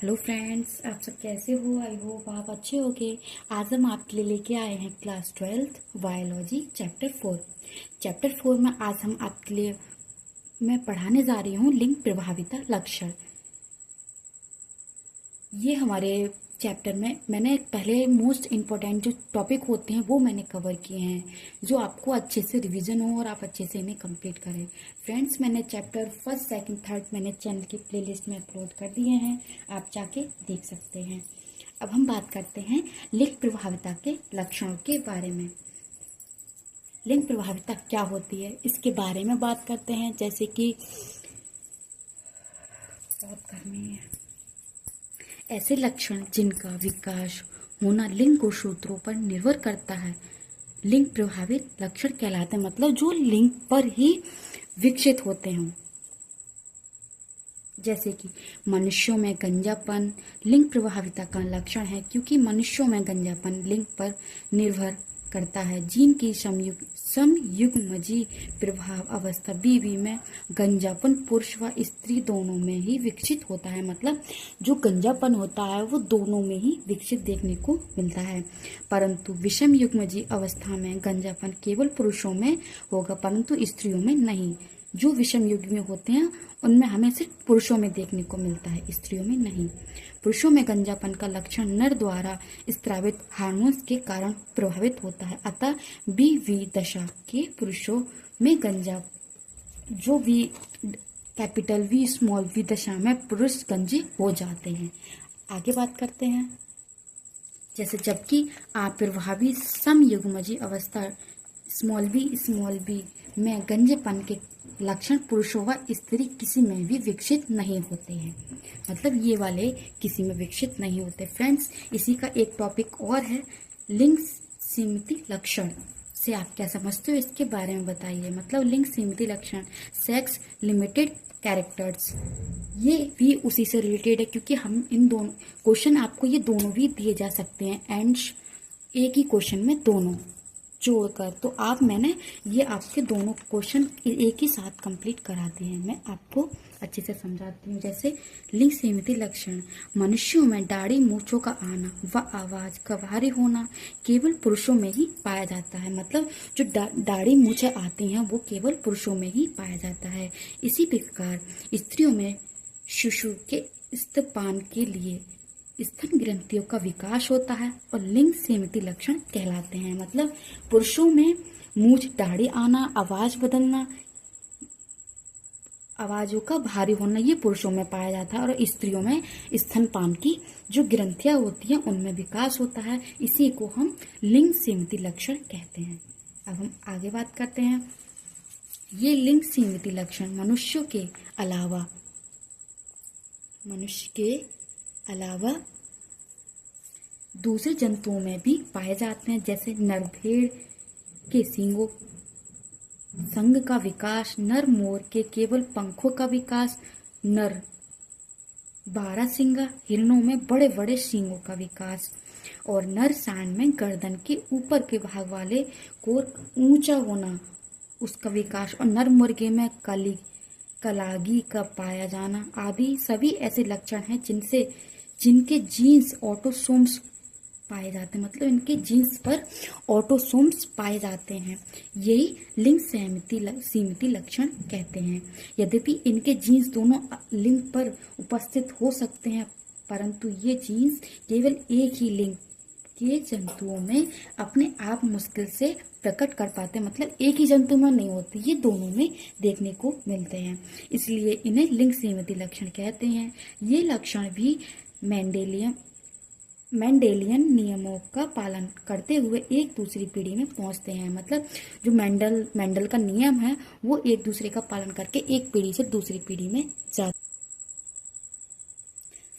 Hello friends, आप सब कैसे हो? आई होप आप अच्छे होगे। आज हम आपके लिए लेके आए हैं क्लास 12th बायोलॉजी चैप्टर 4 में आज हम आपके लिए मैं पढ़ाने जा रही हूँ लिंग प्रभाविता लक्षण। ये हमारे चैप्टर में मैंने पहले मोस्ट इम्पोर्टेंट जो टॉपिक होते हैं वो मैंने कवर किए हैं, जो आपको अच्छे से रिवीजन हो और आप अच्छे से इन्हें कंप्लीट करें। फ्रेंड्स, मैंने चैप्टर 1, 2, 3 मैंने चैनल की प्लेलिस्ट में अपलोड कर दिए हैं, आप जाके देख सकते हैं। अब हम बात करते हैं लिंग प्रभाविता के लक्षणों के बारे में। लिंग प्रभाविता क्या होती है इसके बारे में बात करते हैं। जैसे कि बहुत गर्मी है। ऐसे लक्षण जिनका विकास होना लिंग गुणसूत्रों पर निर्भर करता है लिंग प्रभावित लक्षण कहलाते हैं। मतलब जो लिंग पर ही विकसित होते हों। जैसे कि मनुष्यों में गंजापन लिंग प्रभाविता का लक्षण है, क्योंकि मनुष्यों में गंजापन लिंग पर निर्भर करता है। जीन की समयुग्मजी प्रभाव अवस्था बीवी में गंजापन पुरुष व स्त्री दोनों में ही विकसित होता है। मतलब जो गंजापन होता है वो दोनों में ही विकसित देखने को मिलता है। परंतु विषम युग्मजी अवस्था में गंजापन केवल पुरुषों में होगा, परंतु स्त्रियों में नहीं। जो विषम युग में होते हैं उनमें हमें सिर्फ पुरुषों में देखने को मिलता है, स्त्रियों में नहीं। पुरुषों में गंजापन का लक्षण नर द्वारा स्त्रावित हार्मोन्स के कारण प्रभावित होता है। अतः BV दशा के पुरुषों में गंजा जो V capital V small v दशा में पुरुष गंजे हो जाते हैं। आगे बात करते हैं। जैसे जबकि अप्रभावी समयुग्मजी अवस्था स्मॉल b में गंजेपन के लक्षण पुरुषों व स्त्री किसी में भी विकसित नहीं होते हैं। मतलब ये वाले किसी में विकसित नहीं होते। फ्रेंड्स, इसी का एक टॉपिक और है लिंग सीमित लक्षण। से आप क्या समझते हो इसके बारे में बताइए। मतलब लिंग सीमित लक्षण सेक्स लिमिटेड कैरेक्टर्स, ये भी उसी से रिलेटेड है, क्योंकि हम इन दोनों क्वेश्चन आपको ये दोनों भी दिए जा सकते हैं एंड एक ही क्वेश्चन में दोनों जोड़कर। तो आप मैंने ये आपके दोनों क्वेश्चन एक ही साथ कंप्लीट करा दिए हैं। मैं आपको अच्छे से समझाती हूँ। जैसे लिंग सीमित लक्षण, मनुष्यों में दाढ़ी मूंछों का आना व आवाज का भारी होना केवल पुरुषों में ही पाया जाता है। मतलब जो दाढ़ी मूंछें आती हैं वो केवल पुरुषों में ही पाया जाता है। इसी प्रकार स्त्रियों में शिशु के स्तनपान के लिए स्तन ग्रंथियों का विकास होता है और लिंग सीमित लक्षण कहलाते हैं। मतलब पुरुषों में मूंछ दाढ़ी आना, आवाज बदलना, आवाजों का भारी होना ये पुरुषों में पाया जाता है, और स्त्रियों में स्तनपान की जो ग्रंथियां होती हैं उनमें विकास होता है। इसी को हम लिंग सीमित लक्षण कहते हैं। अब हम आगे बात करते हैं। ये लिंग सीमित लक्षण मनुष्य के अलावा दूसरे जंतुओं में भी पाए जाते हैं। जैसे नर भेड़ के सींगों संघ का विकास, नर मोर के केवल पंखों का विकास, नर बारहसिंगा हिरणों में बड़े बड़े सींगों का विकास, और नर सांड में गर्दन के ऊपर के भाग वाले कोर ऊंचा होना उसका विकास, और नर मुर्गे में कलागी का पाया जाना आदि सभी ऐसे लक्षण हैं जिनके जीन्स ऑटोसोम्स पाए जाते हैं। मतलब इनके जीन्स पर ऑटोसोम्स पाए जाते हैं। यही लिंग सीमित लक्षण कहते हैं। यद्यपि इनके जीन्स दोनों लिंग पर उपस्थित हो सकते हैं, परंतु ये जीन्स केवल एक ही लिंग के जंतुओं में अपने आप मुश्किल से प्रकट कर पाते हैं। मतलब एक ही जंतु में नहीं होते, ये दोनों में देखने को मिलते हैं, इसलिए इन्हें लिंग सीमित लक्षण कहते हैं। ये लक्षण भी मेंडेलियन नियमों का पालन करते हुए एक दूसरी पीढ़ी में पहुंचते हैं। मतलब जो मेंडल का नियम है वो एक दूसरे का पालन करके एक पीढ़ी से दूसरी पीढ़ी में जाते।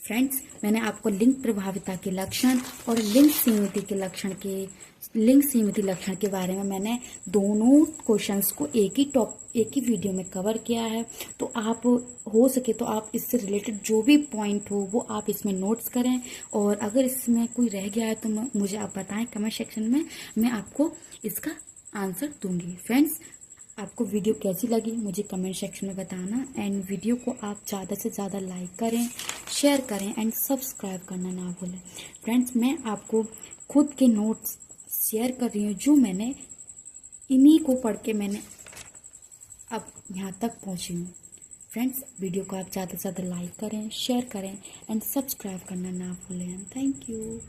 फ्रेंड्स, मैंने आपको लिंग प्रभाविता के लक्षण और लिंग सीमित लक्षण के बारे में मैंने दोनों क्वेश्चंस को एक ही वीडियो में कवर किया है। तो आप हो सके तो आप इससे रिलेटेड जो भी पॉइंट हो वो आप इसमें नोट्स करें, और अगर इसमें कोई रह गया है तो मुझे आप बताएं कमेंट सेक्शन में, मैं आपको इसका आंसर दूंगी। फ्रेंड्स, आपको वीडियो कैसी लगी मुझे कमेंट सेक्शन में बताना। एंड वीडियो को आप ज़्यादा से ज़्यादा लाइक करें, शेयर करें एंड सब्सक्राइब करना ना भूलें। फ्रेंड्स, मैं आपको खुद के नोट्स शेयर कर रही हूँ जो मैंने इन्हीं को पढ़ के मैंने अब यहाँ तक पहुँची हूँ। फ्रेंड्स, वीडियो को आप ज़्यादा से ज़्यादा लाइक करें, शेयर करें एंड सब्सक्राइब करना ना भूलें। Thank you.